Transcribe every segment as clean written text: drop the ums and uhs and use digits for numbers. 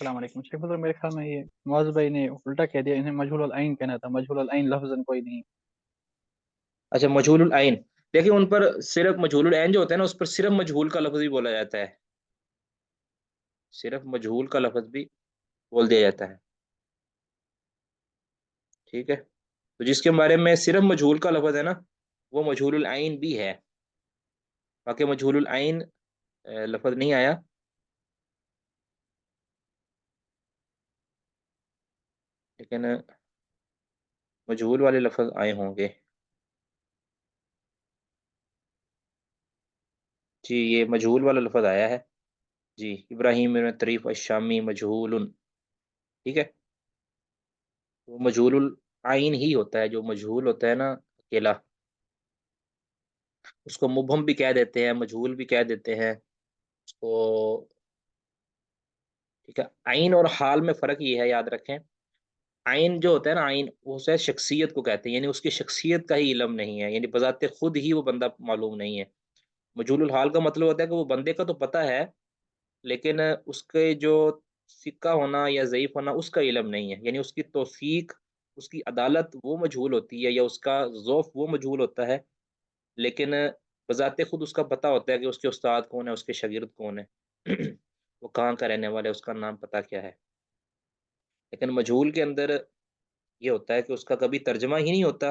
السلام علیکم شیخ حضور، میرے خیال میں یہ معاذ بھائی نے الٹا کہہ دیا، انہیں مجہول العین کہنا تھا، مجہول العین لفظاً کوئی نہیں۔ اچھا مجہول العین، دیکھیں ان پر صرف مجہول العین جو ہوتا ہے نا، اس پر صرف مجہول کا لفظ بھی بولا جاتا ہے، صرف مجہول کا لفظ بھی بول دیا جاتا ہے، ٹھیک ہے؟ تو جس کے بارے میں صرف مجہول کا لفظ ہے نا، وہ مجہول العین بھی ہے، باقی مجہول العین لفظ نہیں آیا، لیکن مجہول والے لفظ آئے ہوں گے۔ جی یہ مجہول والا لفظ آیا ہے، جی ابراہیم بن طریف الشامی مجہول، ٹھیک ہے؟ وہ مجہول العین ہی ہوتا ہے، جو مجہول ہوتا ہے نا اکیلا، اس کو مبہم بھی کہہ دیتے ہیں، مجہول بھی کہہ دیتے ہیں اس کو، ٹھیک ہے؟ عین اور حال میں فرق یہ ہے، یاد رکھیں، عین جو ہوتا ہے نا، عین وہ اسے شخصیت کو کہتے ہیں، یعنی اس کی شخصیت کا ہی علم نہیں ہے، یعنی بذات خود ہی وہ بندہ معلوم نہیں ہے۔ مجہول الحال کا مطلب ہوتا ہے کہ وہ بندے کا تو پتہ ہے، لیکن اس کے جو سکہ ہونا یا ضعیف ہونا اس کا علم نہیں ہے، یعنی اس کی توثیق، اس کی عدالت وہ مجہول ہوتی ہے، یا اس کا ذوف وہ مجہول ہوتا ہے، لیکن بذات خود اس کا پتہ ہوتا ہے کہ اس کے استاد کون ہے، اس کے شاگرد کون ہے، وہ کہاں کا رہنے والا ہے، اس کا نام پتہ کیا ہے۔ لیکن مجہول کے اندر یہ ہوتا ہے کہ اس کا کبھی ترجمہ ہی نہیں ہوتا،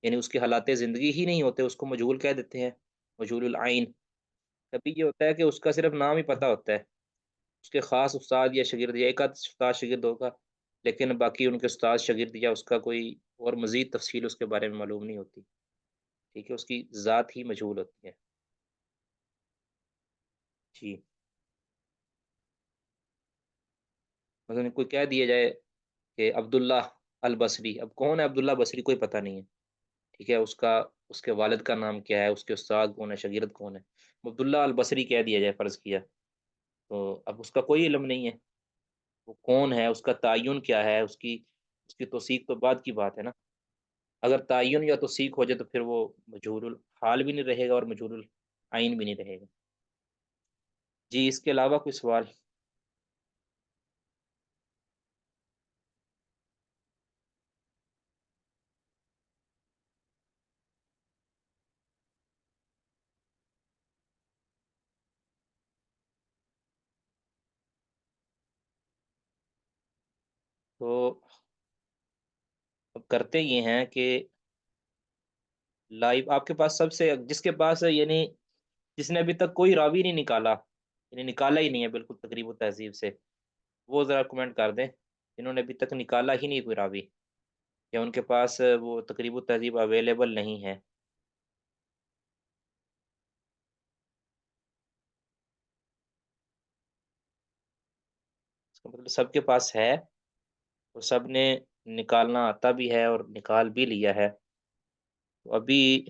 یعنی اس کے حالات زندگی ہی نہیں ہوتے، اس کو مجہول کہہ دیتے ہیں، مجہول العین۔ کبھی یہ ہوتا ہے کہ اس کا صرف نام ہی پتہ ہوتا ہے، اس کے خاص استاد یا شاگرد، یا ایک آدھ استاد شاگرد ہوگا، لیکن باقی ان کے استاد شاگرد یا اس کا کوئی اور مزید تفصیل اس کے بارے میں معلوم نہیں ہوتی، ٹھیک ہے؟ اس کی ذات ہی مجہول ہوتی ہے، جی۔ مثلا کوئی کہہ دیا جائے کہ عبداللہ البصری، اب کون ہے عبداللہ بصری، کوئی پتہ نہیں ہے، ٹھیک ہے؟ اس کے والد کا نام کیا ہے، اس کے استاد کون ہے، شاگرد کون ہے، عبداللہ البصری کہہ دیا جائے، فرض کیا، تو اب اس کا کوئی علم نہیں ہے، وہ کون ہے، اس کا تعین کیا ہے، اس کی توثیق تو بعد کی بات ہے نا۔ اگر تعین یا توثیق ہو جائے تو پھر وہ مجہول الحال بھی نہیں رہے گا اور مجہول العین بھی نہیں رہے گا۔ جی اس کے علاوہ کوئی سوال؟ تو اب کرتے یہ ہیں کہ لائیو آپ کے پاس سب سے، جس کے پاس یعنی جس نے ابھی تک کوئی راوی نہیں نکالا، یعنی نکالا ہی نہیں ہے بالکل تقریب و تہذیب سے، وہ ذرا کمنٹ کر دیں، جنہوں نے ابھی تک نکالا ہی نہیں کوئی راوی، یا ان کے پاس وہ تقریب و تہذیب اویلیبل نہیں ہے۔ اس کا مطلب سب کے پاس ہے، اور سب نے نکالنا آتا بھی ہے اور نکال بھی لیا ہے۔ تو ابھی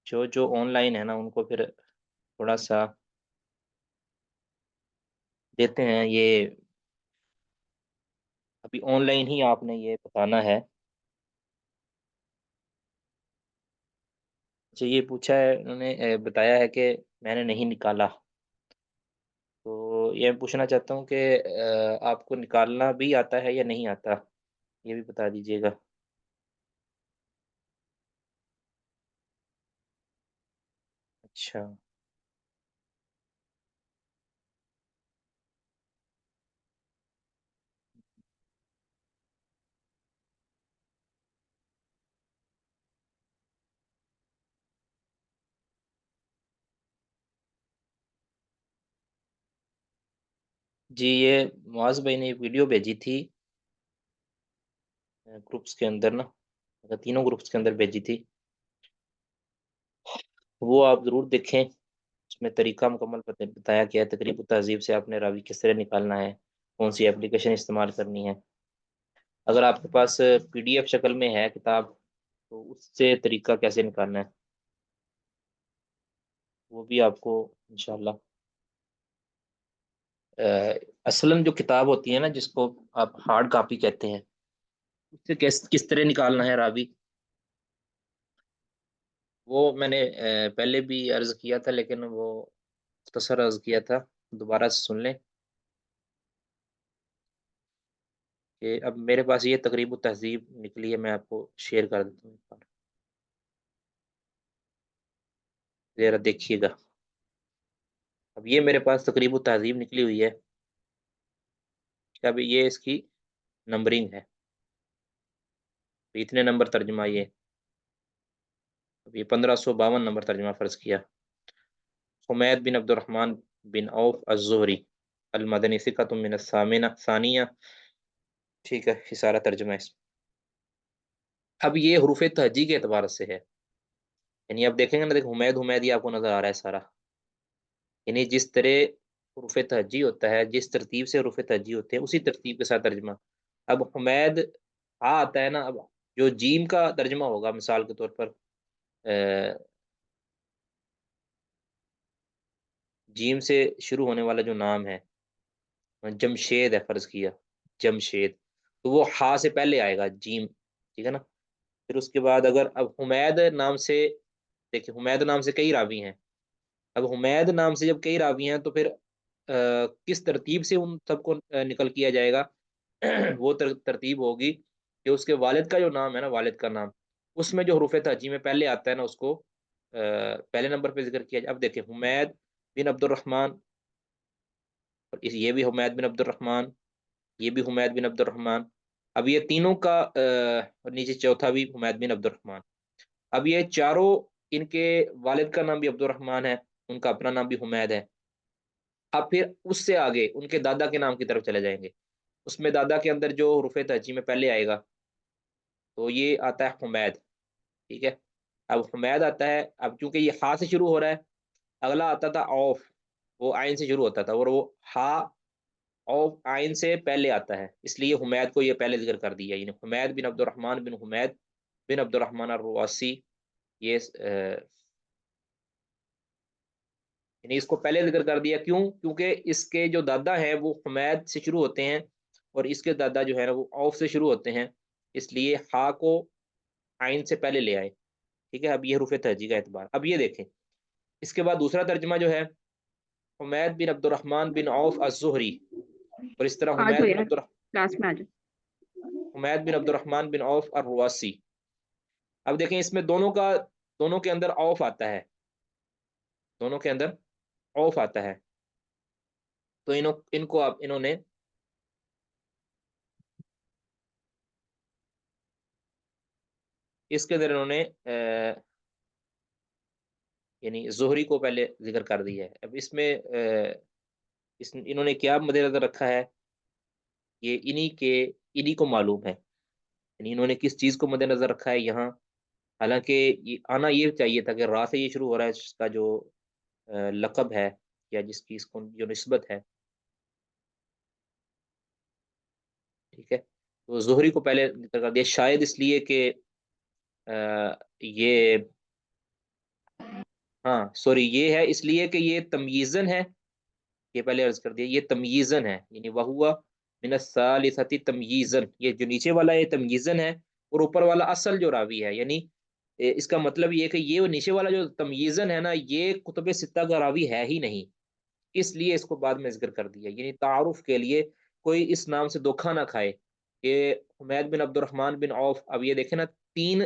جو آن لائن ہے نا، ان کو پھر تھوڑا سا دیتے ہیں، یہ ابھی آن لائن ہی آپ نے یہ بتانا ہے۔ اچھا یہ پوچھا ہے انہوں نے، بتایا ہے کہ میں نے نہیں نکالا، تو یہ پوچھنا چاہتا ہوں کہ آپ کو نکالنا بھی آتا ہے یا نہیں آتا، یہ بھی بتا دیجیے گا۔ اچھا جی، یہ معاذ بھائی نے ایک ویڈیو بھیجی تھی گروپس کے اندر نا، تینوں گروپس کے اندر بھیجی تھی، وہ آپ ضرور دیکھیں، اس میں طریقہ مکمل بتایا گیا ہے، تقریب و تہذیب سے آپ نے راوی کس طرح نکالنا ہے، کون سی اپلیکیشن استعمال کرنی ہے۔ اگر آپ کے پاس PDF شکل میں ہے کتاب، تو اس سے طریقہ کیسے نکالنا ہے وہ بھی آپ کو انشاءاللہ، اصلاً جو کتاب ہوتی ہے نا، جس کو آپ ہارڈ کاپی کہتے ہیں، اس سے کس طرح نکالنا ہے راوی، وہ میں نے پہلے بھی عرض کیا تھا، لیکن وہ مختصر عرض کیا تھا، دوبارہ سے سن لیں۔ کہ اب میرے پاس یہ تقریب التہذیب نکلی ہے، میں آپ کو شیئر کر دیتا ہوں ایک بار، ذرا دیکھیے گا۔ اب یہ میرے پاس تقریب التہذیب نکلی ہوئی ہے، اب یہ اس کی نمبرنگ ہے، اتنے نمبر ترجمہ، یہ اب یہ 1552 نمبر ترجمہ فرض کیا۔ حمید بن عبد الرحمن بن عوف الزہری المدنی ثقۃ من الثامنہ ثانیہ، ٹھیک ہے، یہ سارا ترجمہ ہے اس میں۔ اب یہ حروف تہجی کے اعتبار سے ہے، یعنی اب دیکھیں گے نا، دیکھ حمید حمید یہ آپ کو نظر آ رہا ہے سارا، یعنی جس طرح حروف تہجی ہوتا ہے، جس ترتیب سے حروف تہجی ہوتے ہیں اسی ترتیب کے ساتھ ترجمہ۔ اب حمید آتا ہے نا، اب جو جیم کا ترجمہ ہوگا مثال کے طور پر جیم سے شروع ہونے والا جو نام ہے، جمشید ہے فرض کیا، جمشید، تو وہ ہا سے پہلے آئے گا جیم، ٹھیک ہے نا۔ پھر اس کے بعد اگر اب حمید نام سے، دیکھیں حمید نام سے کئی راوی ہیں، اب حمید نام سے جب کئی راوی ہیں تو پھر کس ترتیب سے ان سب کو نقل کیا جائے گا؟ وہ ترتیب ہوگی کہ اس کے والد کا جو نام ہے نا، والد کا نام، اس میں جو حروف تہجی میں پہلے آتا ہے نا، اس کو پہلے نمبر پہ ذکر کیا جائے۔ اب دیکھیں حمید بن عبد الرحمن، اور یہ بھی حمید بن عبد الرحمن، یہ بھی حمید بن عبد الرحمن، اب یہ تینوں کا اور نیچے چوتھا بھی حمید بن عبد الرحمن، اب یہ چاروں، ان کے والد کا نام بھی عبد الرحمن ہے، ان کا اپنا نام بھی حمید ہے۔ اب پھر اس سے آگے ان کے دادا کے نام کی طرف چلے جائیں گے، اس میں دادا کے اندر جو حروف تہجی میں پہلے آئے گا تو یہ آتا ہے حمید، ٹھیک ہے۔ اب حمید آتا ہے، اب چونکہ یہ ہا سے شروع ہو رہا ہے، اگلا آتا تھا اوف، وہ آئین سے شروع ہوتا تھا، اور وہ ہا اوف آئین سے پہلے آتا ہے، اس لیے حمید کو یہ پہلے ذکر کر دیا، یعنی حمید بن عبد الرحمن بن حمید بن عبد الرحمن الرواسی، یہ یعنی اس کو پہلے ذکر کر دیا، کیوں؟ کیونکہ اس کے جو دادا ہیں وہ حمید سے شروع ہوتے ہیں، اور اس کے دادا جو ہے نا وہ اوف سے شروع ہوتے ہیں، اس لیے ہا کو آئین سے پہلے لے آئے، ٹھیک ہے۔ اب یہ حروف تہجی کا اعتبار۔ اب یہ دیکھیں اس کے بعد دوسرا ترجمہ جو ہے، حمید بن عبد الرحمن بن عوف الزہری، اور اس طرح آ جاؤ یار کلاس میں آ جاؤ۔ حمید بن عبد الرحمن بن عوف الرواسی۔ اب دیکھیں اس میں دونوں کے اندر اوف آتا ہے، دونوں کے اندر اوف آتا ہے، تو ان کو اب انہوں نے اس کے اندر انہوں نے یعنی زہری کو پہلے ذکر کر دیا ہے۔ اب اس میں انہوں نے کیا مد نظر رکھا ہے، یہ انہی کو معلوم ہے، یعنی انہوں نے کس چیز کو مد نظر رکھا ہے یہاں، حالانکہ آنا یہ چاہیے تھا کہ را سے یہ شروع ہو رہا ہے، اس کا جو لقب ہے یا جس کی اس کو جو نسبت ہے، ٹھیک ہے، تو زہری کو پہلے ذکر کر دیا، شاید اس لیے کہ یہ ہاں سوری، یہ ہے اس لیے کہ یہ تمییزن ہے، یہ پہلے عرض کر دیا یہ تمییزن ہے، یعنی وہوا من الثالثۃ تمییزن، یہ جو نیچے والا یہ تمییزن ہے، اور اوپر والا اصل جو راوی ہے، یعنی اس کا مطلب یہ کہ یہ نیچے والا جو تمییزن ہے نا، یہ کتب ستہ کا راوی ہے ہی نہیں، اس لیے اس کو بعد میں ذکر کر دیا، یعنی تعارف کے لیے کوئی اس نام سے دھوکہ نہ کھائے کہ حمید بن عبد الرحمن بن عوف۔ اب یہ دیکھیں نا، تین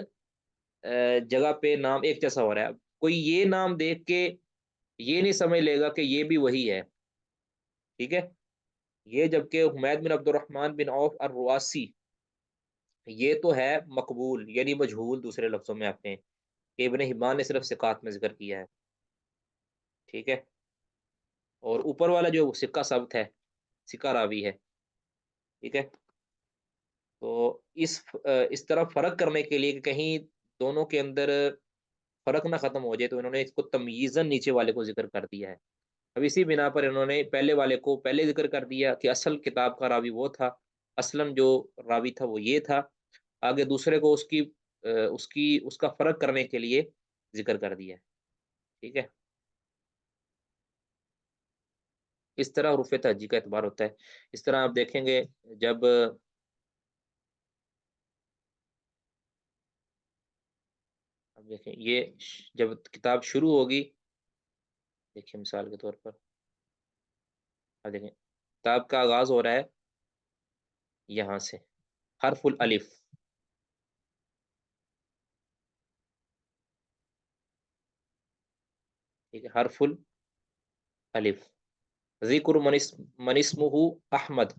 جگہ پہ نام ایک جیسا ہو رہا ہے، کوئی یہ نام دیکھ کے یہ نہیں سمجھ لے گا کہ یہ بھی وہی ہے، ٹھیک ہے۔ یہ جبکہ حمید بن عبد الرحمن بن عوف الرواسی، یہ تو ہے مقبول، یعنی مجہول دوسرے لفظوں میں آپ نے، کہ ابن حبان نے صرف ثقات میں ذکر کیا ہے، ٹھیک ہے، اور اوپر والا جو سکہ ثبت ہے، سکہ راوی ہے، ٹھیک ہے۔ تو اس طرح فرق کرنے کے لیے کہ کہیں دونوں کے اندر فرق نہ ختم ہو جائے، تو انہوں نے اس کو تمییزن نیچے والے کو ذکر کر دیا ہے۔ اب اسی بنا پر انہوں نے پہلے والے کو پہلے ذکر کر دیا کہ اصل کتاب کا راوی وہ تھا، اصلاً جو راوی تھا وہ یہ تھا، آگے دوسرے کو اس کا فرق کرنے کے لیے ذکر کر دیا، ٹھیک ہے۔ اس طرح حروف تہجی کا اعتبار ہوتا ہے۔ اس طرح آپ دیکھیں گے جب اب دیکھیں یہ جب کتاب شروع ہوگی، دیکھیں مثال کے طور پر اب دیکھیں کتاب کا آغاز ہو رہا ہے، یہاں سے حرف الالف، ٹھیک ہے، حرف الالف، ذکر من اسمہ احمد۔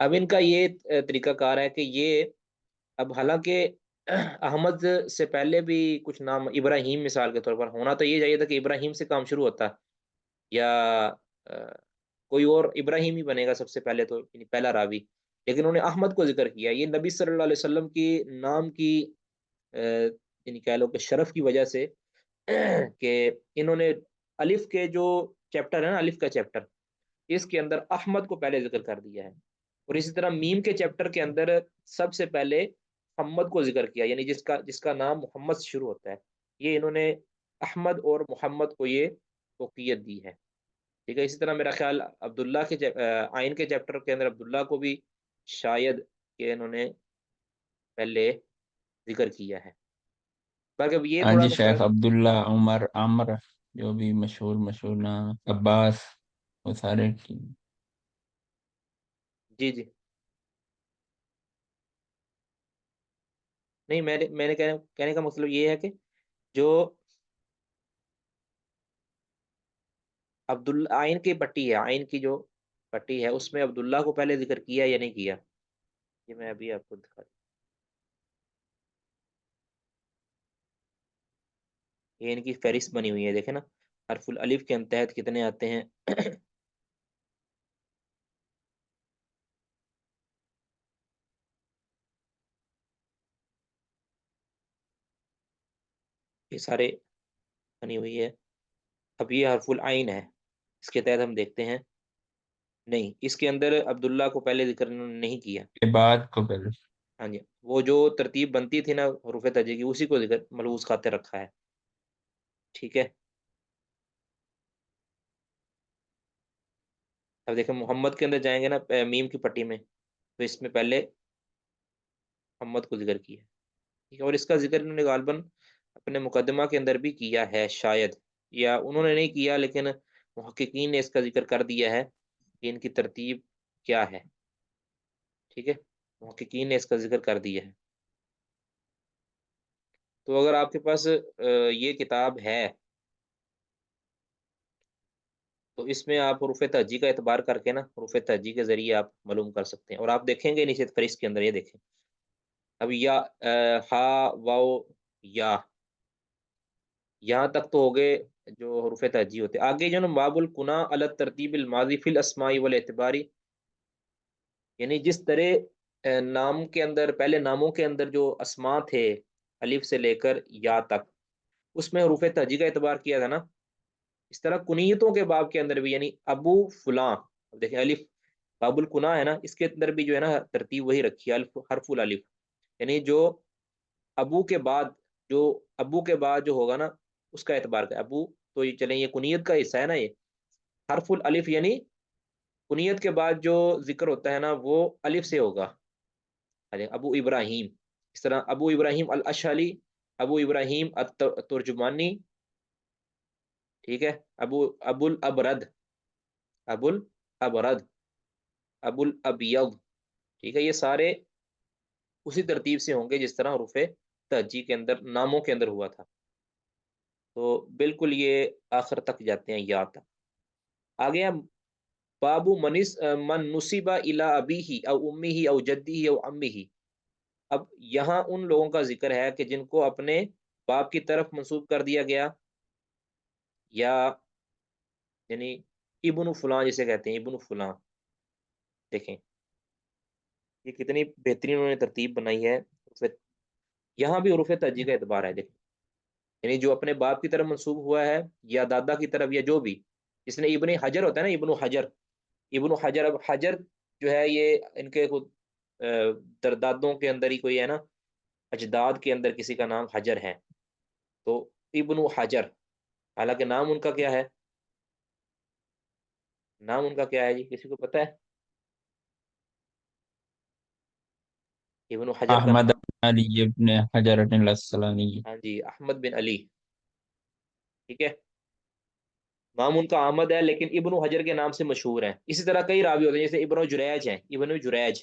اب ان کا یہ طریقہ کار ہے کہ یہ اب حالانکہ احمد سے پہلے بھی کچھ نام ابراہیم مثال کے طور پر ہونا تو یہ چاہیے تھا کہ ابراہیم سے کام شروع ہوتا، یا کوئی اور ابراہیم ہی بنے گا سب سے پہلے، تو یعنی پہلا راوی، لیکن انہوں نے احمد کو ذکر کیا۔ یہ نبی صلی اللہ علیہ وسلم کی نام کی یعنی کہہ لو کہ شرف کی وجہ سے کہ انہوں نے الف کے جو چیپٹر ہے نا، الف کا چیپٹر، اس کے اندر احمد کو پہلے ذکر کر دیا ہے، اور اسی طرح میم کے چیپٹر کے اندر سب سے پہلے محمد کو ذکر کیا، یعنی جس کا نام محمد سے شروع ہوتا ہے، یہ انہوں نے احمد اور محمد کو یہ فوقیت دی ہے، ٹھیک ہے۔ اسی طرح میرا خیال عبداللہ کے آئین کے چیپٹر کے اندر عبداللہ کو بھی شاید کہ انہوں نے پہلے ذکر کیا ہے، بلکہ یہ ہاں تھوڑا جی سا شیخ، فرق۔ عبداللہ، عمر، عمر، جو بھی مشہور نام، عباس، وہ سارے جی جی، نہیں میں نے کہنے کا مطلب یہ ہے کہ جو عبداللہ آئین کی پٹی ہے، آئین کی جو پٹی ہے اس میں عبداللہ کو پہلے ذکر کیا یا نہیں کیا، یہ میں ابھی آپ کو دکھا دوں، یہ ان کی فہرست بنی ہوئی ہے، دیکھیں نا حرف الالف کے تحت کتنے آتے ہیں۔ یہ سارے بنی ہوئی ہے۔ اب یہ حرف العین ہے، اس کے تحت ہم دیکھتے ہیں، نہیں اس کے اندر عبداللہ کو پہلے ذکر انہوں نے نہیں کیا۔ کے بعد کو پہلے۔ ہاں جی، وہ جو ترتیب بنتی تھی نا حروف تہجی کی، اسی کو ذکر ملحوظ خاطر رکھا ہے، ٹھیک ہے۔ اب دیکھیں محمد کے اندر جائیں گے نا میم کی پٹی میں، تو اس میں پہلے محمد کو ذکر کیا، ٹھیک ہے، اور اس کا ذکر انہوں نے غالباً اپنے مقدمہ کے اندر بھی کیا ہے شاید، یا انہوں نے نہیں کیا لیکن محققین نے اس کا ذکر کر دیا ہے کہ ان کی ترتیب کیا ہے، ٹھیک ہے، محققین نے اس کا ذکر کر دیا ہے۔ تو اگر آپ کے پاس یہ کتاب ہے تو اس میں آپ حروف تہجی کا اعتبار کر کے نا حروف تہجی کے ذریعے آپ معلوم کر سکتے ہیں، اور آپ دیکھیں گے نیچے فہرست کے اندر، یہ دیکھیں اب یا ہا واو یا، یہاں تک تو ہو گئے جو حروف تہجی ہوتے ہیں۔ آگے جو نا باب الکنا علی الترتیب الماضی فی الاسماء والاعتباری، یعنی جس طرح نام کے اندر پہلے ناموں کے اندر جو اسماء تھے الف سے لے کر یا تک، اس میں حروف تہجی کا اعتبار کیا تھا نا، اس طرح کنیتوں کے باب کے اندر بھی، یعنی ابو فلاں، اب دیکھیں الف باب الکنا ہے نا، اس کے اندر بھی جو ہے نا ترتیب وہی رکھی ہے، الف حرف الالف، یعنی جو ابو کے بعد جو ہوگا نا اس کا اعتبار کا ابو، تو یہ چلیں یہ کنیت کا حصہ ہے نا، یہ حرف الالف یعنی کنیت کے بعد جو ذکر ہوتا ہے نا وہ الف سے ہوگا، ابو ابراہیم، اس طرح ابو ابراہیم الاشعلی، ابو ابراہیم الترجمانی، ٹھیک ہے، ابو الابرد، ابو الابرد، ابو الابیض، ٹھیک ہے، یہ سارے اسی ترتیب سے ہوں گے جس طرح حروف تہجی کے اندر ناموں کے اندر ہوا تھا، تو بالکل یہ آخر تک جاتے ہیں یا تک۔ آگے ہم بابو من نصب الی ابیہ او امیہ او جدہ او عمہ، اب یہاں ان لوگوں کا ذکر ہے کہ جن کو اپنے باپ کی طرف منسوب کر دیا گیا، یا یعنی ابن فلاں جسے کہتے ہیں، ابن فلاں، دیکھیں یہ کتنی بہترین انہوں نے ترتیب بنائی ہے، یہاں بھی حروف تہجی کا اعتبار ہے، دیکھیں یعنی جو اپنے باپ کی طرف منسوب ہوا ہے یا دادا کی طرف، یا جو بھی، جس نے ابن حجر ہوتا ہے نا، ابن حجر، اب حجر جو ہے یہ ان کے خود دردادوں کے اندر ہی کوئی ہے نا، اجداد کے اندر کسی کا نام حجر ہے، تو ابن حجر، حالانکہ نام ان کا کیا ہے، نام ان کا کیا ہے جی، کسی کو پتہ ہے؟ ابن حجر کا احمد نام، بن علی ابن حجر الاسقلانی۔ ہاں جی، احمد بن علی، ٹھیک ہے، نام ان کا احمد ہے لیکن ابن حجر کے نام سے مشہور ہے۔ اسی طرح کئی راوی ہوتے ہیں، جیسے ابن جریج ہیں، ابن جریج،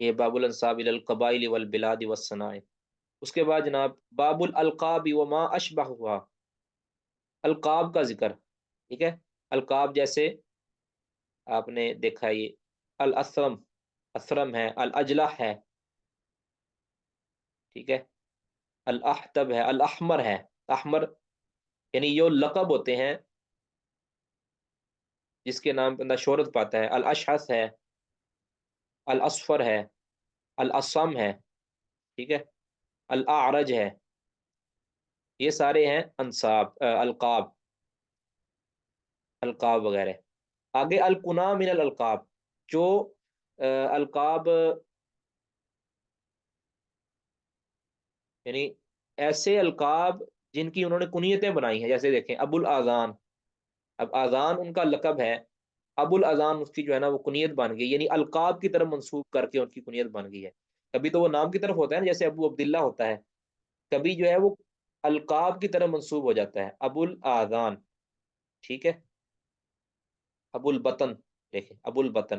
یہ باب الانساب الی القبائل والبلاد والصنائع۔ اس کے بعد جناب باب الالقاب وما اشبہ ہوا، القاب کا ذکر، ٹھیک ہے، القاب جیسے آپ نے دیکھا یہ الاسرم، اسرم ہے، الاجلح ہے، ٹھیک ہے، الاحتب ہے، الاحمر ہے، احمر یعنی یہ لقب ہوتے ہیں جس کے نام پہ بندہ شہرت پاتا ہے، الاشحث ہے، الاصفر ہے، الاصم ہے، ٹھیک ہے، الاعرج ہے، یہ سارے ہیں انصاب، القاب، القاب وغیرہ۔ آگے الکنا من الالقاب، جو القاب یعنی ایسے القاب جن کی انہوں نے کنیتیں بنائی ہیں، جیسے دیکھیں ابو الاذان، اب آذان ان کا لقب ہے، ابو الاذان اس کی جو ہے نا وہ کنیت بن گئی، یعنی القاب کی طرف منسوب کر کے ان کی کنیت بن گئی ہے۔ کبھی تو وہ نام کی طرف ہوتا ہے نا، جیسے ابو عبداللہ ہوتا ہے، کبھی جو ہے وہ القاب کی طرف منسوب ہو جاتا ہے، ابو الاذان، ٹھیک ہے، ابو البطن، دیکھیں ابو البطن،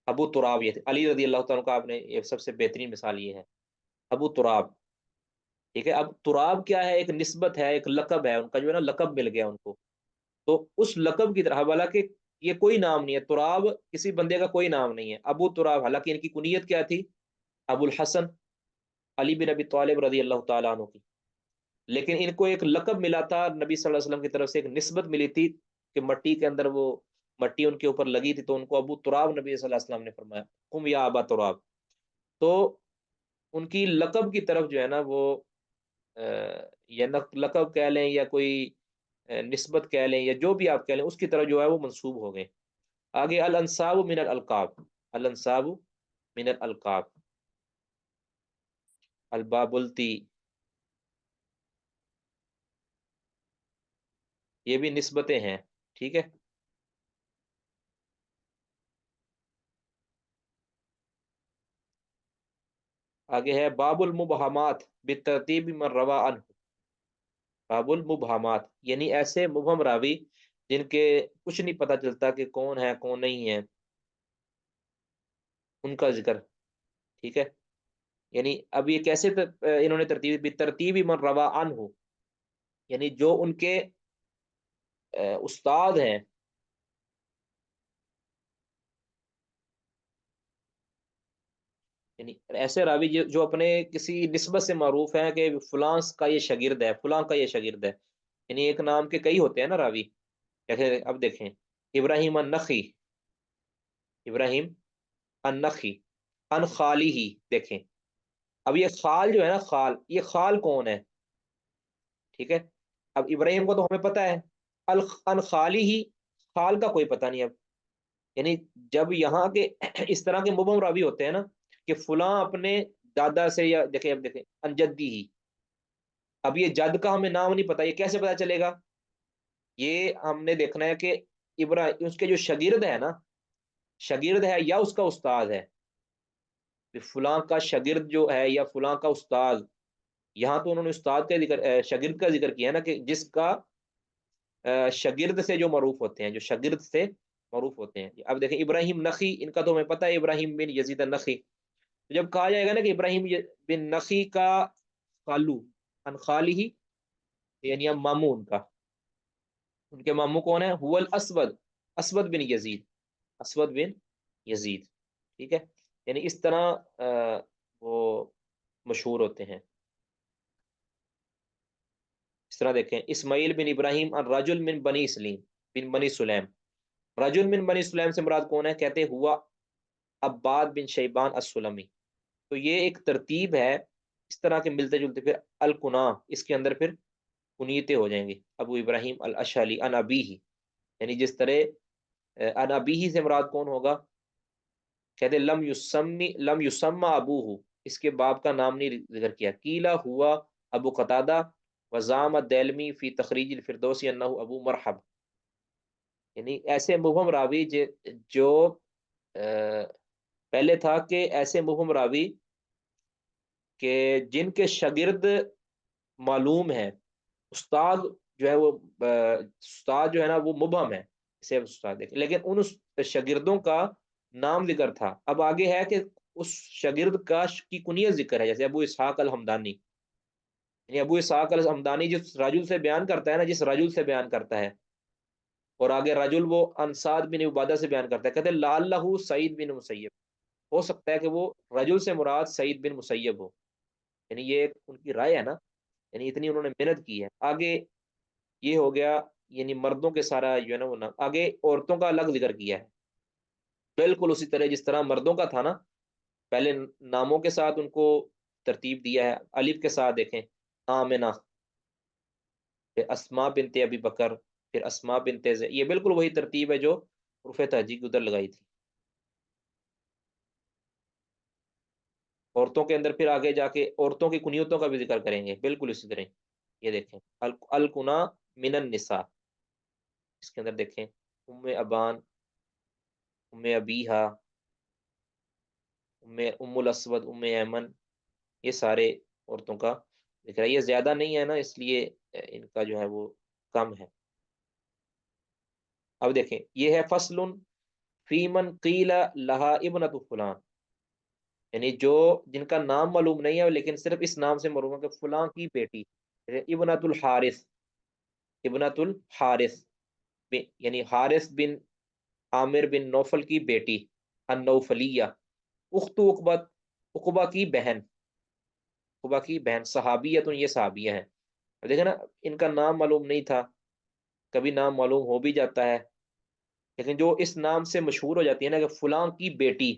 ابو تراب، یہ علی رضی اللہ تعالیٰ کا آپ نے یہ سب سے بہترین مثال یہ ہے، ابو تراب، ٹھیک ہے۔ اب تراب کیا ہے؟ ایک نسبت ہے، ایک لقب ہے، ان کا جو ہے نا لقب مل گیا ان کو، تو اس لقب کی طرح، حالانکہ یہ کوئی نام نہیں ہے، تراب کسی بندے کا کوئی نام نہیں ہے، ابو تراب، حالانکہ ان کی کنیت کیا تھی؟ ابو الحسن علی بن ابی طالب رضی اللہ تعالیٰ عنہ کی، لیکن ان کو ایک لقب ملا تھا نبی صلی اللہ علیہ وسلم کی طرف سے، ایک نسبت ملی تھی کہ مٹی کے اندر وہ مٹی ان کے اوپر لگی تھی، تو ان کو ابو تراب نبی صلی اللہ علیہ وسلم نے فرمایا قم یا ابا تراب، تو ان کی لقب کی طرف جو ہے نا وہ یا لقب کہہ لیں یا کوئی نسبت کہہ لیں یا جو بھی آپ کہہ لیں، اس کی طرف جو ہے وہ منسوب ہو گئے۔ آگے الانصاب من الالقاب، الانصاب من الالقاب، البابلتی، یہ بھی نسبتیں ہیں، ٹھیک ہے۔ آگے ہے باب المبہمات بالترتیب من روا عنہ، باب المبہمات یعنی ایسے مبہم راوی جن کے کچھ نہیں پتہ چلتا کہ کون ہے کون نہیں ہے، ان کا ذکر، ٹھیک ہے۔ یعنی اب یہ کیسے انہوں نے ترتیب، بالترتیب من روا عنہ، یعنی جو ان کے استاد ہیں، یعنی ایسے راوی جو اپنے کسی نسبت سے معروف ہیں کہ فلاں کا یہ شاگرد ہے، فلاں کا یہ شاگرد ہے، یعنی ایک نام کے کئی ہوتے ہیں نا راوی، جیسے اب دیکھیں ابراہیم النخی، ابراہیم النخی، ان خالی ہی، دیکھیں اب یہ خال جو ہے نا، خال، یہ خال کون ہے؟ ٹھیک ہے، اب ابراہیم کو تو ہمیں پتہ ہے، ان خالی ہی، خال کا کوئی پتہ نہیں اب، یعنی جب یہاں کے اس طرح کے مبہم راوی ہوتے ہیں نا کہ فلاں اپنے دادا سے، یا دیکھیں اب دیکھیں انجدی ہی، اب یہ جد کا ہمیں نام نہیں پتا، یہ کیسے پتا چلے گا؟ یہ ہم نے دیکھنا ہے کہ ابراہیم اس کے جو شاگرد ہے نا، شاگرد ہے یا اس کا استاد ہے، فلاں کا شاگرد جو ہے یا فلاں کا استاد، یہاں تو انہوں نے استاد کا ذکر، شاگرد کا ذکر کیا ہے نا، کہ جس کا شاگرد سے جو معروف ہوتے ہیں، جو شاگرد سے معروف ہوتے ہیں۔ اب دیکھیں ابراہیم نخی، ان کا تو ہمیں پتہ ہے ابراہیم بن یزید النخی، تو جب کہا جائے گا نا کہ ابراہیم بن نخی کا خالو، ان خالی ہی، یعنی اب ماموں ان کا، ان کے ماموں کون ہیں؟ هو الاسود، اسود بن یزید، اسود بن یزید، ٹھیک ہے، یعنی اس طرح وہ مشہور ہوتے ہیں۔ اس طرح دیکھیں اسماعیل بن ابراہیم الرجل من بنی سلیم، بن بنی سلیم، رجل من بنی سلیم سے مراد کون ہے؟ کہتے ہوا عباد بن شیبان السلمی، تو یہ ایک ترتیب ہے، اس طرح کے ملتے جلتے پھر الکنا، اس کے اندر پھر کنیتیں ہو جائیں گی، ابو ابراہیم الاشعلی ان ابیہ، یعنی جس طرح ان ابیہ سے مراد کون ہوگا؟ کہتے لم یسمى ابوہ، اس کے باپ کا نام نہیں ذکر کیا، قیل ہوا ابو قتادہ وزعم الدیلمی فی تخریج الفردوسی انہ ابو مرحب، یعنی ایسے مبہم راوی جو پہلے تھا کہ ایسے مبہم راوی کہ جن کے شاگرد معلوم ہیں، استاد جو ہے وہ استاد جو ہے نا وہ مبہم ہے، اسے استاد دیکھیں، لیکن ان شاگردوں کا نام ذکر تھا. اب آگے ہے کہ اس شاگرد کا کی کنیت ذکر ہے، جیسے ابو اسحاق الحمدانی، یعنی ابو اسحاق الحمدانی جس رجل سے بیان کرتا ہے نا، جس رجل سے بیان کرتا ہے، اور آگے رجل وہ انصاد بن عبادہ سے بیان کرتا ہے، کہتے ہیں لعلہ سعید بن مسیب، ہو سکتا ہے کہ وہ رجل سے مراد سعید بن مسیب ہو، یعنی یہ ایک ان کی رائے ہے نا، یعنی اتنی انہوں نے محنت کی ہے. آگے یہ ہو گیا یعنی مردوں کے سارا جو ہے نا وہ نام. آگے عورتوں کا الگ ذکر کیا ہے، بالکل اسی طرح جس طرح مردوں کا تھا نا، پہلے ناموں کے ساتھ ان کو ترتیب دیا ہے، الف کے ساتھ دیکھیں آمنہ، پھر اسماء بنت ابی بکر، پھر اسماء بنت یہ بالکل وہی ترتیب ہے جو حروف تہجی کی ادھر لگائی تھی. عورتوں کے اندر پھر آگے جا کے عورتوں کی کنیتوں کا بھی ذکر کریں گے، بالکل اسی طرح. یہ دیکھیں الکنا من النساء، اس کے اندر دیکھیں ام ابان، ام ابیہا، ام الاسود، ام ایمن، یہ سارے عورتوں کا ذکر ہے. یہ زیادہ نہیں ہے نا، اس لیے ان کا جو ہے وہ کم ہے. اب دیکھیں یہ ہے فصل فی من قیل لہا ابنۃ فلان، یعنی جو جن کا نام معلوم نہیں ہے لیکن صرف اس نام سے معلوم ہے کہ فلاں کی بیٹی، ابنۃ الحارث، ابنۃ الحارث، یعنی حارث بن عامر بن نوفل کی بیٹی، النوفلیہ، اخت عقبت، عقبہ کی بہن، عقبہ کی بہن، صحابیت، یہ صحابیہ ہیں. دیکھیں نا ان کا نام معلوم نہیں تھا، کبھی نام معلوم ہو بھی جاتا ہے، لیکن جو اس نام سے مشہور ہو جاتی ہے نا کہ فلاں کی بیٹی،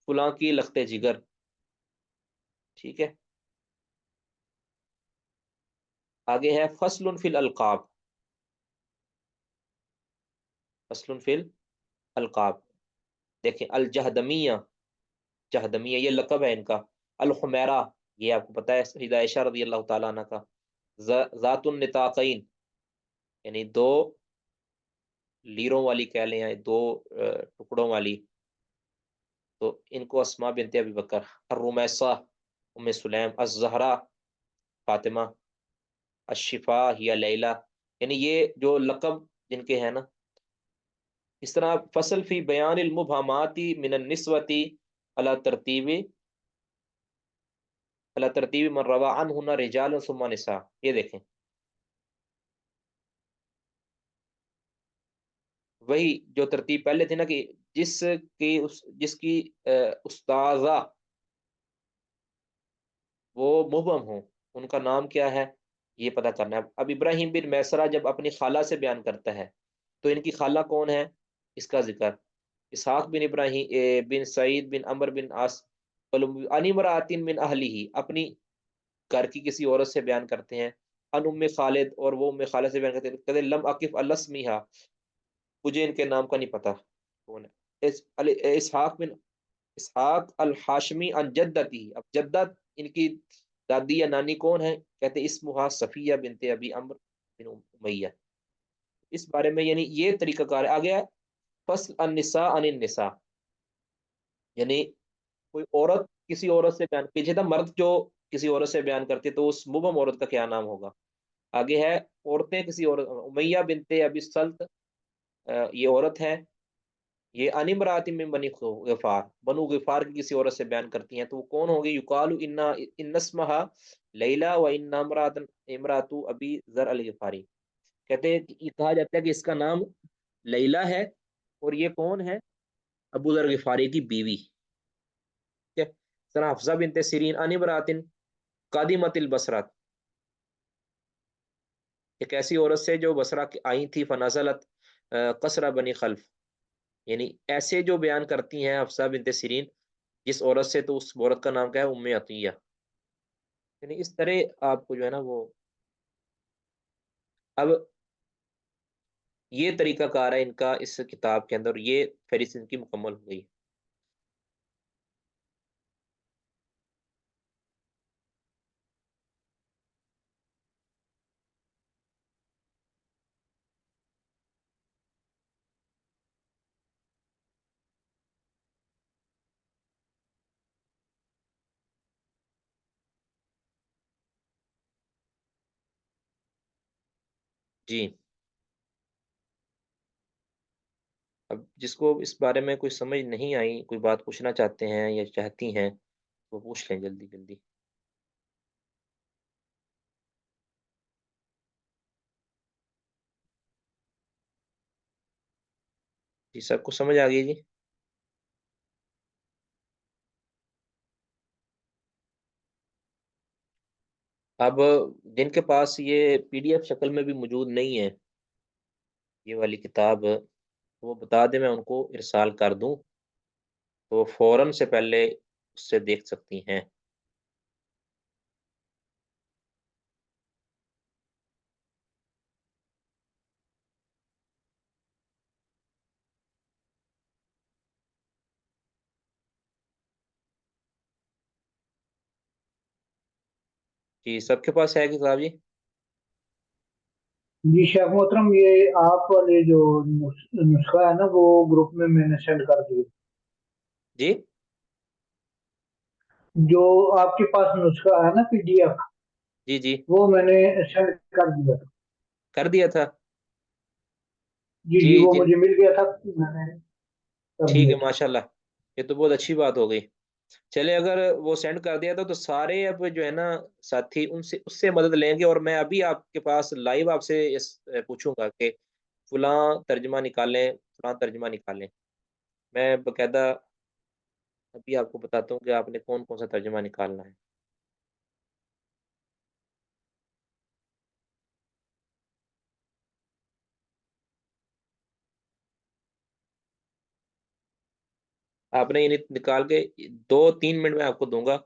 فلاں کی لخت جگر، ٹھیک ہے. آگے ہے فصل فی الالقاب، فصل فی الالقاب. دیکھیں الجہدمیہ، جہدمیہ یہ لقب ہے ان کا. الحمیرہ، یہ آپ کو پتہ ہے سیدہ عائشہ رضی اللہ تعالیٰ عنہ کا. ذات النطاقین، یعنی دو لیروں والی کہہ لیں، یا دو ٹکڑوں والی، تو ان کو اسماء بنت ابی بکر. الرمیسہ، ام سلیم. الزہرا، فاطمہ. الشفا یا لیلہ، یعنی یہ جو لقب جن کے ہیں نا. اس طرح فصل فی بیان المبہمات من النسوۃ علی ترتیب من روا عنہن رجال ثم نساء. یہ دیکھیں وہی جو ترتیب پہلے تھی نا کہ جس کی استاذہ وہ مبہم ہوں، ان کا نام کیا ہے یہ پتہ کرنا ہے. اب ابراہیم بن میسرہ جب اپنی خالہ سے بیان کرتا ہے تو ان کی خالہ کون ہے، اس کا ذکر. اسحاق بن ابراہیم بن سعید بن عمر بن عاص عن امرأۃ من اہلہ، اپنی گھر کی کسی عورت سے بیان کرتے ہیں. ان ام خالد، اور وہ ام خالد سے بیان کرتے ہیں، کہتے ہیں لم اقف علی اسمہا، مجھے ان کے نام کا نہیں پتا کون ہے. اسحاق بن اسحاق الحاشمی عن جدتی، اب جدت ان کی دادی یا نانی کون ہے، کہتے ہیں اسمہا صفیہ بنت ابی عمرو بن امیہ. اس بارے میں یعنی یہ طریقہ کار ہے. آگیا فصل النساء عن النساء، یعنی کوئی عورت کسی عورت سے بیان، پیچھے تھا مرد جو کسی عورت سے بیان کرتی تو اس مبہم عورت کا کیا نام ہوگا. آگے ہے عورتیں کسی عورت، امیہ بنت ابی سلط، یہ عورت ہے. یہ ان امرأۃ من بنی غفار، بنو غفار کی کسی عورت سے بیان کرتی ہیں، تو وہ کون ہوگی. یقال ان اسمہا لیلا و ان امرأۃ ابی ذر الغفاری، کہتے ہیں یہ کہا جاتا ہے کہ اس کا نام لیلا ہے، اور یہ کون ہے، ابو ذر غفاری کی بیوی. سنا حفصہ بنت سیرین ان امرأۃ قادمت البصرہ، ایک ایسی عورت سے جو بصرہ آئی تھی. فنزلت قصر بنی خلف، یعنی ایسے جو بیان کرتی ہیں حفصہ بنت سیرین جس عورت سے، تو اس عورت کا نام کیا ہے، ام عطیہ. یعنی اس طرح آپ کو جو ہے نا وہ، اب یہ طریقہ کار ہے ان کا اس کتاب کے اندر، یہ فہرست ان کی مکمل ہو گئی. جی اب جس کو اس بارے میں کوئی سمجھ نہیں آئی، کوئی بات پوچھنا چاہتے ہیں یا چاہتی ہیں، وہ پوچھ لیں جلدی جلدی۔ جی سب کو سمجھ آ گئی جی؟ اب جن کے پاس یہ پی ڈی ایف شکل میں بھی موجود نہیں ہے یہ والی کتاب، وہ بتا دیں، میں ان کو ارسال کر دوں تو وہ فوراً سے پہلے اس سے دیکھ سکتی ہیں۔ جی سب کے پاس ہے کتاب جی؟ جی شیخ محترم، یہ آپ والے جو نسخہ ہے نا وہ گروپ میں نے سینڈ کر دیا۔ جی جو آپ کے پاس نسخہ ہے نا پی ڈی ایف، جی جی وہ میں نے سینڈ کر دیا تھا۔ کر دیا تھا؟ جی جی جی وہ جن مجھے مل گیا تھا، میں نے کر ٹھیک دیا ہے، تھا۔ ماشاء اللہ، یہ تو بہت اچھی بات ہو گئی۔ چلے اگر وہ سینڈ کر دیا تھا تو سارے اب جو ہے نا ساتھی ان سے اس سے مدد لیں گے، اور میں ابھی آپ کے پاس لائیو آپ سے پوچھوں گا کہ فلاں ترجمہ نکالیں، فلاں ترجمہ نکالیں۔ میں باقاعدہ ابھی آپ کو بتاتا ہوں کہ آپ نے کون کون سا ترجمہ نکالنا ہے۔ آپ نے یہ نکال کے 2-3 منٹ میں آپ کو دوں گا،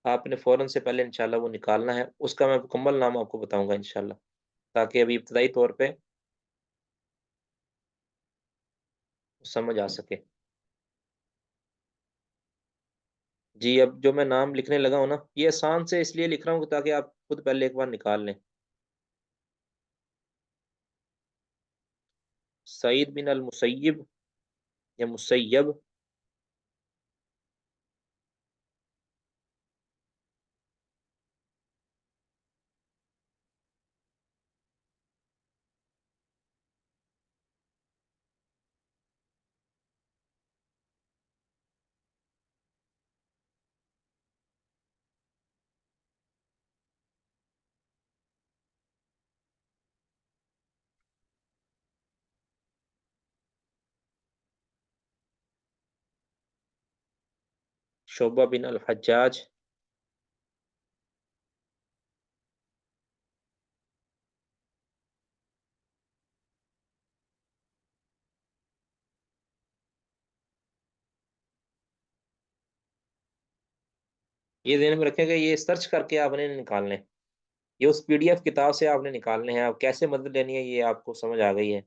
آپ نے فوراً سے پہلے انشاءاللہ وہ نکالنا ہے۔ اس کا میں مکمل نام آپ کو بتاؤں گا انشاءاللہ، تاکہ ابھی ابتدائی طور پہ سمجھ آ سکے۔ جی اب جو میں نام لکھنے لگا ہوں نا، یہ آسان سے اس لیے لکھ رہا ہوں تاکہ آپ خود پہلے ایک بار نکال لیں۔ سعید بن المسیب یا مسیب، شعبہ بن الحجاج، یہ ذہن میں رکھیں کہ یہ سرچ کر کے آپ نے نکالنے، یہ اس پی ڈی ایف کتاب سے آپ نے نکالنے ہیں۔ آپ کیسے مدد لینی ہے یہ آپ کو سمجھ آ گئی ہے۔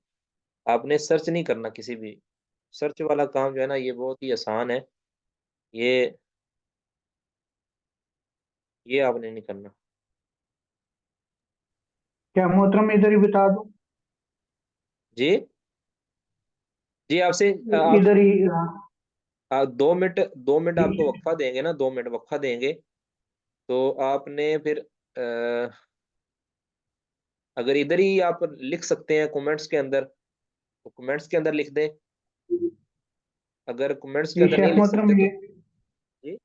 آپ نے سرچ نہیں کرنا کسی بھی، سرچ والا کام جو ہے نا یہ بہت ہی آسان ہے، یہ آپ نے نہیں کرنا۔ کیا محترم ادھر ہی بتا دوں؟ جی جی آپ سے ادھر ہی 2 منٹ آپ کو وقفہ دیں گے نا، 2 منٹ وقفہ دیں گے تو آپ نے پھر اگر ادھر ہی آپ لکھ سکتے ہیں کمنٹس کے اندر تو کمنٹس کے اندر لکھ دیں، اگر کمنٹس کے یہ اندر نہیں شیخ لکھ محترم سکتے تو یہ جی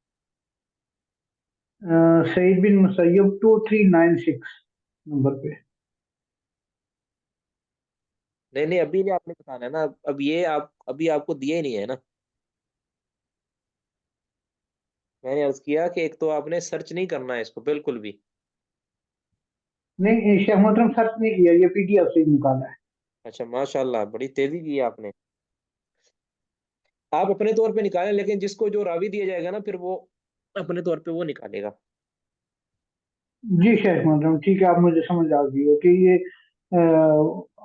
سعید بن مسیب 2396 نمبر پہ۔ نہیں نہیں ابھی نہیں آپ نے بتانا ہے نا، اب یہ آپ ابھی آپ کو دیا ہی نہیں ہے نا۔ میں نے عرض کیا کہ ایک تو آپ نے سرچ نہیں کرنا ہے اس کو بالکل بھی۔ نہیں شیخ محترم سرچ نہیں کیا، یہ پی ڈی ایف سے ہی نکالا ہے۔ اچھا ماشاء اللہ، بڑی تیزی کی ہے آپ نے۔ آپ اپنے طور پہ نکالیں، لیکن جس کو جو راوی دیا جائے گا نا پھر وہ اپنے طور پہ وہ نکالے گا۔ جی شیخ محترم ٹھیک ہے، آپ مجھے سمجھ آ گئی ہے کہ یہ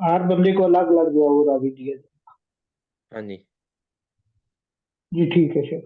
ہر بندے کو الگ الگ جو ہے وہ راوی دیا جائے۔ ہاں جی جی ٹھیک ہے شیخ۔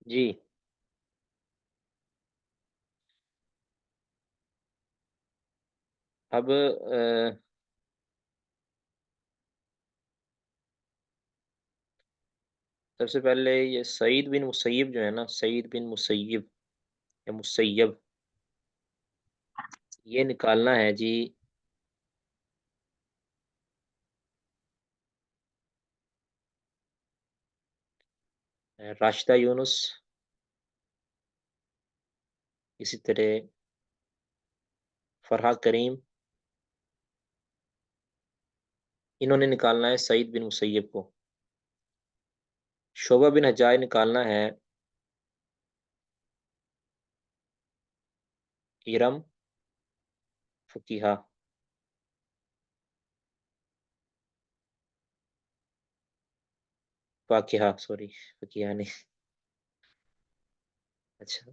جی اب سب سے پہلے یہ سعید بن مسیب جو ہے نا، سعید بن مسیب یا مسیب، یہ نکالنا ہے جی راشدہ یونس، اسی طرح فرحہ کریم، انہوں نے نکالنا ہے سعید بن مسیب کو۔ شعبہ بن حجاج نکالنا ہے ارم فقیہہ، فاقیہ سوری، فقیہہ نہیں، اچھا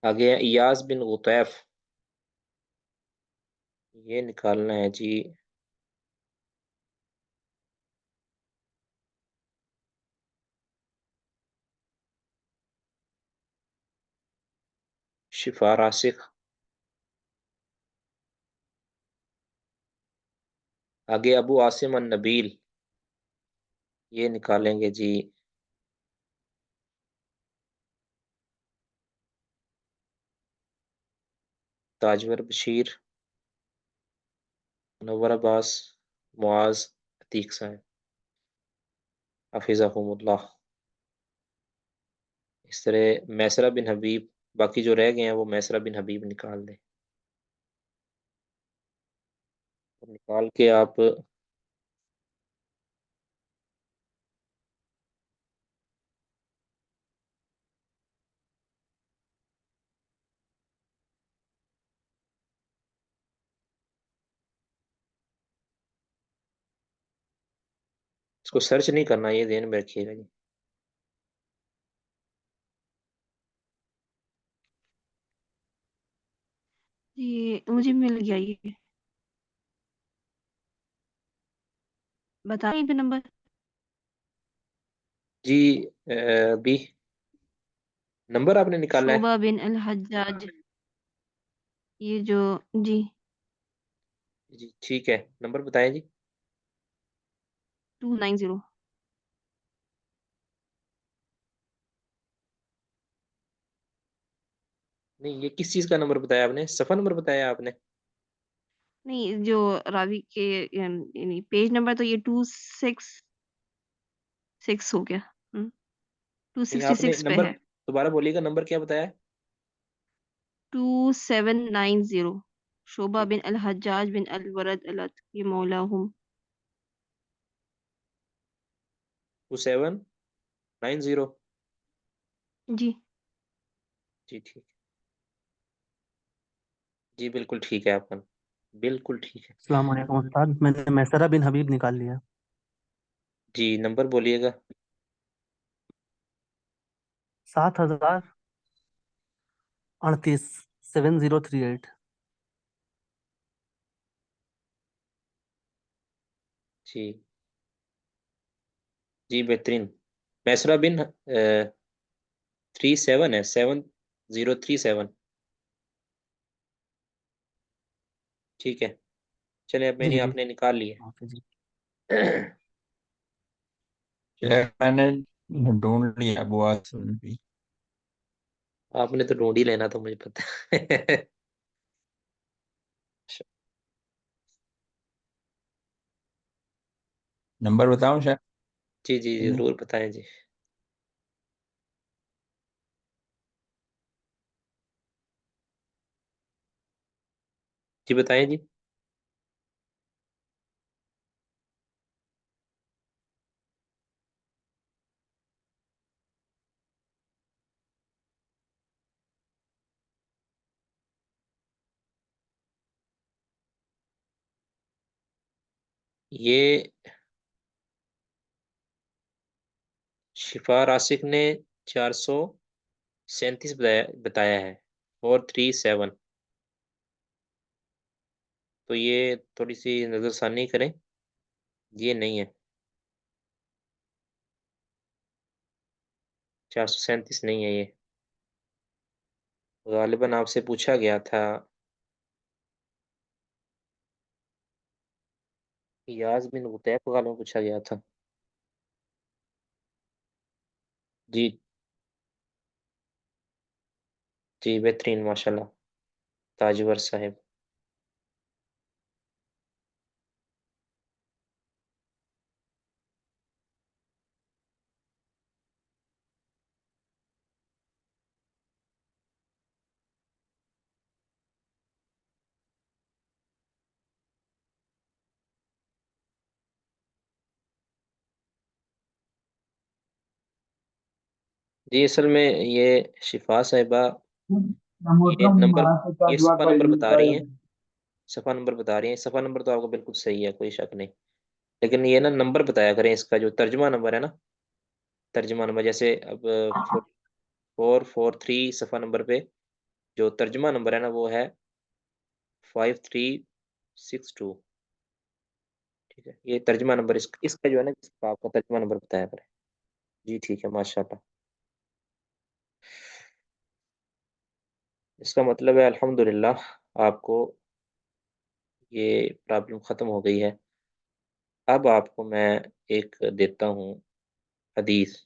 آگے ہے ایاز بن غطیف، یہ نکالنا ہے جی شفا راسخ، آگے ابو عاصم النبیل، یہ نکالیں گے جی تاجور بشیر، منور عباس، معاذ، عتیق صاحب، حفظہم اللہ۔ اس طرح میسرہ بن حبیب، باقی جو رہ گئے ہیں وہ میسرہ بن حبیب نکال دیں، نکال کے آپ اس کو سرچ نہیں کرنا، یہ ذہن میں رکھیے گا جی۔ جی مجھے مل گیا یہ، بتائیں پہ نمبر۔ جی ابھی نمبر آپ نے نکالنا ہے؟ شعبہ بن الحجاج، یہ جو، جی جی ٹھیک ہے، نمبر بتائیں جی۔ 290۔ نہیں یہ کس چیز کا نمبر بتایا آپ نے؟ صفحہ نمبر بتایا آپ نے؟ نہیں، جو راوی کے یعنی پیج نمبر تو یہ 266 ہو گیا، نہیں آپ نے 266 پہ نمبر ہے، دوبارہ بولیے گا، نمبر کیا بتایا ہے؟ 2790، شعبہ ٹھیک بن الحجاج بن الورد الاتکی مولاہم۔ 2790، جی جی ٹھیک، جی بالکل ٹھیک ہے آپ کا، بالکل ٹھیک ہے۔ السلام علیکم استاد، میں نے میسرہ بن حبیب نکال لیا۔ جی نمبر بولیے گا۔ 7038، 7038۔ جی جی بہترین، میسرہ بن 37 ہے، 7037، ٹھیک ہے چلے اب میں جی نے جی آپ نے نکال لیے۔ اوکے جی۔ میں نے ڈھونڈ لیا ابو عاصم بھی۔ آپ نے تو ڈھونڈ ہی لینا تو مجھے پتا ہے۔ نمبر بتاؤں شاید؟ جی جی جی ضرور بتائیں جی۔ جی بتائیں جی۔ یہ شفا راسک نے 437 بتایا ہے، 437، تو یہ تھوڑی سی نظر ثانی کریں، یہ نہیں ہے 437 نہیں ہے یہ، غالباً آپ سے پوچھا گیا تھا، یاز بن غطیف غالباً پوچھا گیا تھا. جی جی بہترین ماشاءاللہ تاجور صاحب. جی اصل میں یہ شفا صاحبہ یہ محترم نمبر، ہمارا تو یہ تاجوار صفحہ بھائی نمبر بھی بتا رہی ہیں، صفحہ نمبر بتا رہی ہیں. صفحہ نمبر تو آپ کو بالکل صحیح ہے، کوئی شک نہیں، لیکن یہ نا نمبر بتایا کریں اس کا جو ترجمہ نمبر ہے نا، ترجمہ نمبر جیسے اب 443 صفحہ نمبر پہ جو ترجمہ نمبر ہے نا وہ ہے 5362. ٹھیک ہے، یہ ترجمہ نمبر اس کا جو ہے نا آپ کا ترجمہ نمبر بتایا کریں. جی ٹھیک ہے ماشاءاللہ. اس کا مطلب ہے الحمدللہ آپ کو یہ پرابلم ختم ہو گئی ہے. اب آپ کو میں ایک دیتا ہوں حدیث،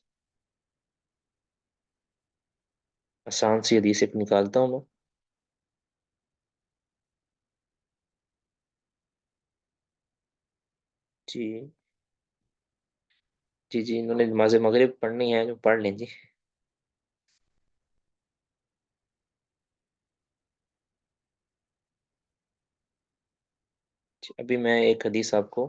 آسان سی حدیث ایک نکالتا ہوں میں. جی جی جی انہوں نے نماز مغرب پڑھنی ہے جو پڑھ لیں جی. ابھی میں ایک حدیث آپ کو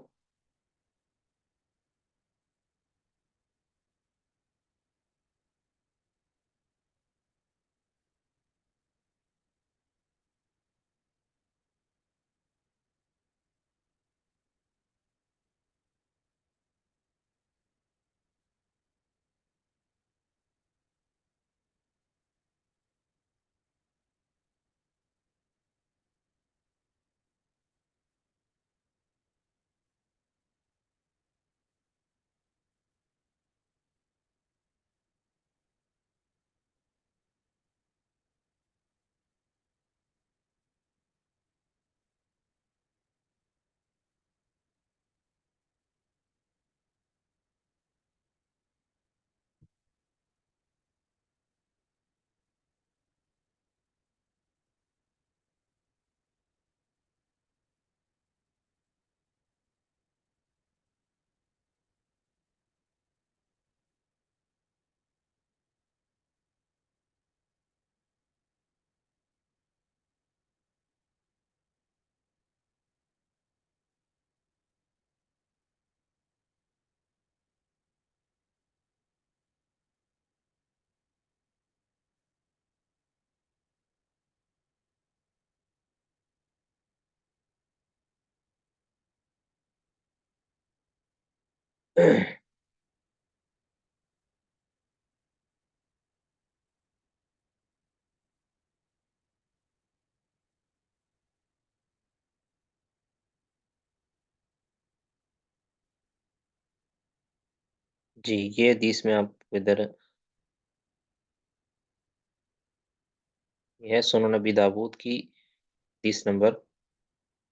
جی یہ حدیث میں آپ کو ادھر یہ ہے سنن نبی داود کی حدیث نمبر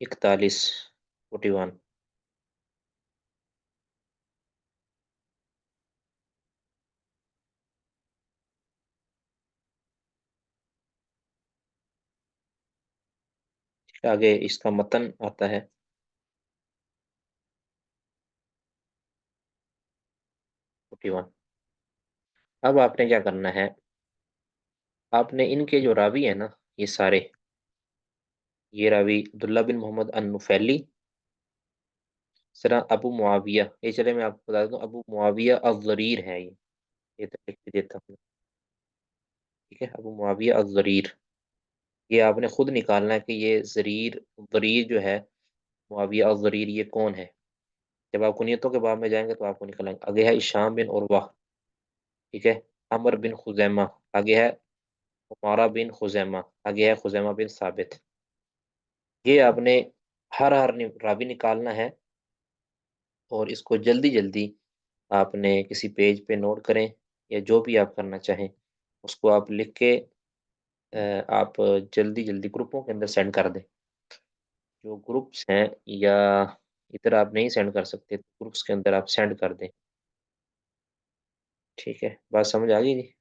41. آگے اس کا متن آتا ہے. اب آپ نے کیا کرنا ہے، آپ نے ان کے جو راوی ہیں نا یہ سارے، یہ راوی عبداللہ بن محمد النفیلی، سرا ابو معاویہ، یہ چلے میں آپ کو بتا دوں ابو معاویہ الضریر ہے یہ تو لکھ کے دیتا ہوں. ٹھیک ہے، ابو معاویہ الضریر، یہ آپ نے خود نکالنا ہے کہ یہ ضریر جو ہے معاویہ الضریر یہ کون ہے. جب آپ کنیتوں کے باب میں جائیں گے تو آپ کو نکلیں گے. آگے ہے ہشام بن عروہ، ٹھیک ہے، عمر بن خزیمہ، آگے ہے عمارہ بن خزیمہ، آگے ہے خزیمہ بن ثابت. یہ آپ نے ہر راوی نکالنا ہے اور اس کو جلدی جلدی آپ نے کسی پیج پہ نوٹ کریں یا جو بھی آپ کرنا چاہیں اس کو آپ لکھ کے آپ جلدی جلدی گروپوں کے اندر سینڈ کر دیں. جو گروپس ہیں یا ادھر آپ نہیں سینڈ کر سکتے گروپس کے اندر آپ سینڈ کر دیں. ٹھیک ہے، بات سمجھ آ گئی جی.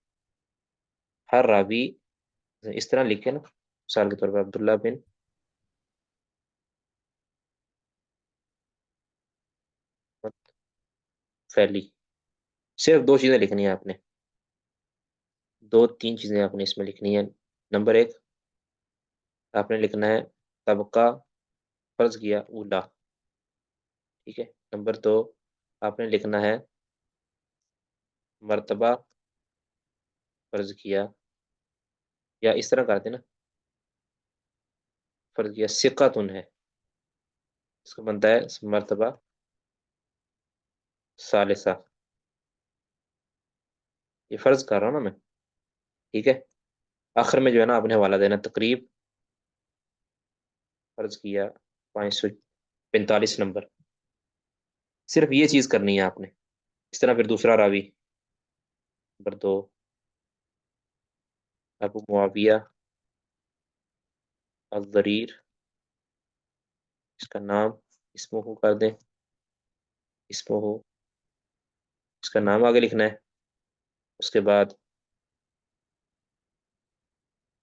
ہر راوی اس طرح لکھے نا، مثال کے طور پر عبداللہ بن فیلی. صرف دو چیزیں لکھنی ہیں آپ نے، دو تین چیزیں آپ نے اس میں لکھنی ہیں. نمبر ایک، آپ نے لکھنا ہے طبقہ فرض کیا اولا. ٹھیک ہے. نمبر دو، آپ نے لکھنا ہے مرتبہ فرض کیا، یا اس طرح کرتے نا، فرض کیا ثقتن ہے، اس کا بنتا ہے مرتبہ ثالثہ. یہ فرض کر رہا ہوں نا میں. ٹھیک ہے. آخر میں جو ہے نا آپ نے حوالہ دینا تقریب فرض کیا 545 نمبر. صرف یہ چیز کرنی ہے آپ نے. اس طرح پھر دوسرا راوی نمبر دو ابو معاویہ الضریر، اس کا نام اسمہ ہو کر دیں، اسمہ ہو، اس کا نام آگے لکھنا ہے. اس کے بعد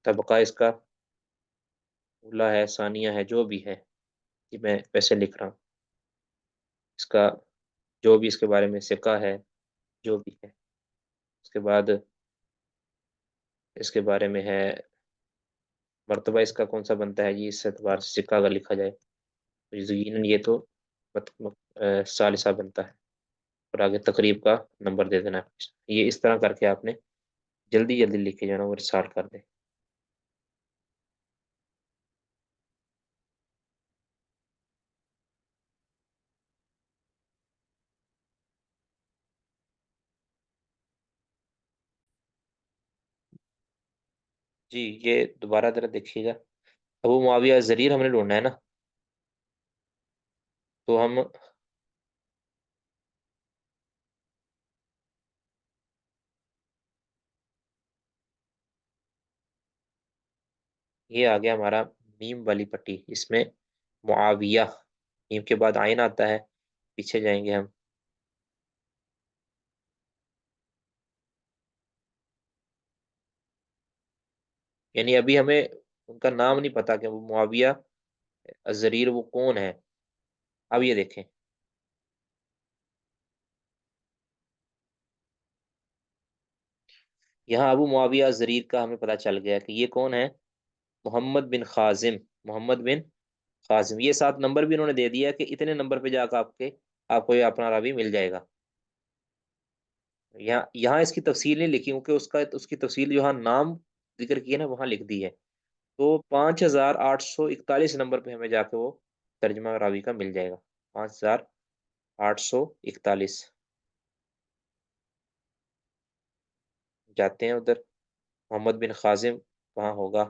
طبقہ اس کا اولا ہے ثانیہ ہے جو بھی ہے، یہ میں ویسے لکھ رہا ہوں. اس کا جو بھی اس کے بارے میں ثقہ ہے جو بھی ہے. اس کے بعد اس کے بارے میں ہے مرتبہ اس کا کون سا بنتا ہے جی، اس اعتبار سے ثقہ اگر لکھا جائے تو یقیناً یہ تو ثالثہ بنتا ہے. اور آگے تقریب کا نمبر دے دینا. یہ اس طرح کر کے آپ نے جلدی جلدی لکھ کے جو ہے نا وہ ارسال کر دیں. جی یہ دوبارہ ذرا دیکھیے گا. ابو معاویہ زریر ہم نے ڈھونڈنا ہے نا، تو ہم یہ آ گیا ہمارا میم والی پٹی. اس میں معاویہ میم کے بعد آئین آتا ہے، پیچھے جائیں گے ہم. یعنی ابھی ہمیں ان کا نام نہیں پتا کہ وہ معاویہ الزریر وہ کون ہے. اب یہ دیکھیں یہاں ابو معاویہ الزریر کا ہمیں پتا چل گیا کہ یہ کون ہے، محمد بن خازم. محمد بن خازم، یہ 7 نمبر بھی انہوں نے دے دیا کہ اتنے نمبر پہ جا کے آپ کو یہ اپنا راوی مل جائے گا. یہاں اس کی تفصیل نہیں لکھی کیونکہ اس کی تفصیل جو ہاں نام ذکر کیا نا وہاں لکھ دی ہے. تو 5841 نمبر پہ ہمیں جا کے وہ ترجمہ راوی کا مل جائے گا. 5841 جاتے ہیں ادھر، محمد بن خازم وہاں ہوگا.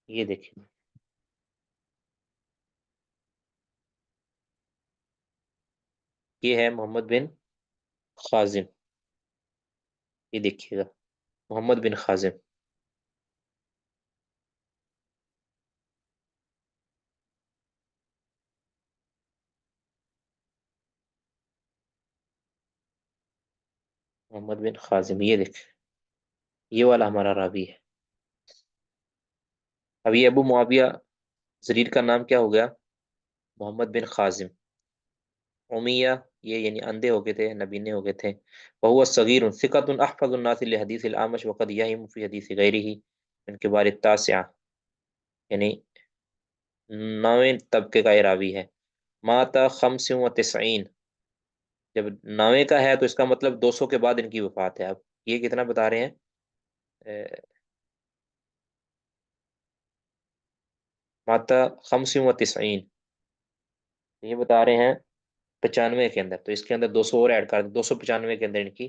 یہ دیکھیں یہ ہے محمد بن خازم. یہ دیکھیے گا محمد بن خازم. محمد بن خازم یہ دیکھ، یہ والا ہمارا راوی ہے. اب یہ ابو معاویہ زریر کا نام کیا ہو گیا، محمد بن خازم. امیہ یہ یعنی اندھے ہو گئے تھے، نبینے ہو گئے تھے. وهو صغیر ثقۃ احفظ الناس لحدیث الاعمش وقد يهم في حدیث غیرہ من کبار التاسعہ، یعنی 9ویں طبقے کا یہ راوی ہے. مات 95، جب 9ویں کا ہے تو اس کا مطلب 200 کے بعد ان کی وفات ہے. اب یہ کتنا بتا رہے ہیں، مات 95، یہ بتا رہے ہیں 95 کے اندر، تو اس کے اندر 200 اور ایڈ کر دیں، 295 کے اندر ان کی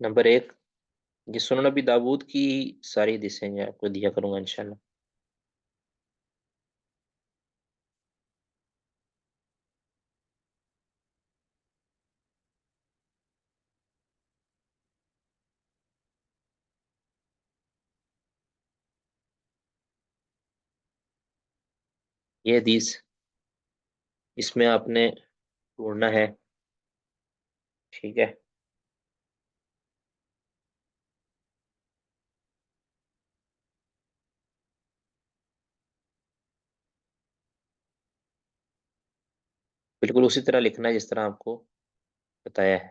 نمبر 1 یہ سنن نبی داود کی ساری حدیثیں میں آپ کو دیا کروں گا انشاءاللہ. یہ حدیث اس میں آپ نے ڈھونڈنا ہے، ٹھیک ہے. بالکل اسی طرح لکھنا ہے جس طرح آپ کو بتایا ہے.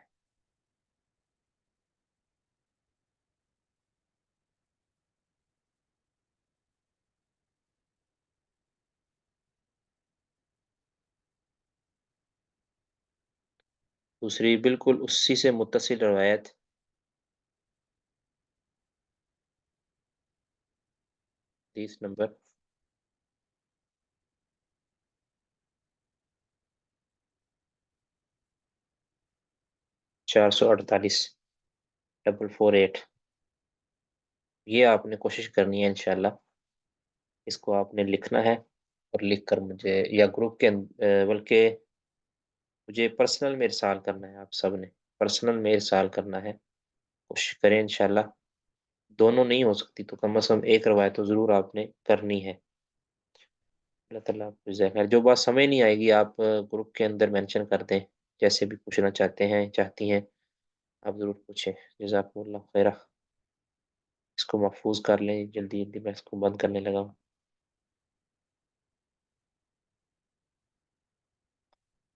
دوسری بالکل اسی سے متصل روایت، حدیث نمبر 448 یہ آپ نے کوشش کرنی ہے انشاءاللہ. اس کو آپ نے لکھنا ہے اور لکھ کر مجھے یا گروپ کے بلکہ مجھے پرسنل میں ارسال کرنا ہے. آپ سب نے پرسنل میں ارسال کرنا ہے. کوشش کریں انشاءاللہ. دونوں نہیں ہو سکتی تو کم از کم ایک روایت تو ضرور آپ نے کرنی ہے. اللہ تعالیٰ آپ کو جزائے خیر. جو بات سمجھ نہیں آئے گی آپ گروپ کے اندر مینشن کر دیں، جیسے بھی پوچھنا چاہتے ہیں چاہتی ہیں آپ ضرور پوچھیں. جزاکم اللہ خیرہ. اس کو محفوظ کر لیں جلدی جلدی، میں اس کو بند کرنے لگا ہوں.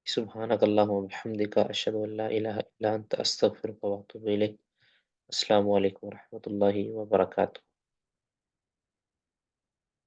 سبحانک اللہم وبحمدک اشہد ان لا الہ الا انت استغفرک واتوب الیک. السلام علیکم ورحمۃ اللہ وبرکاتہ.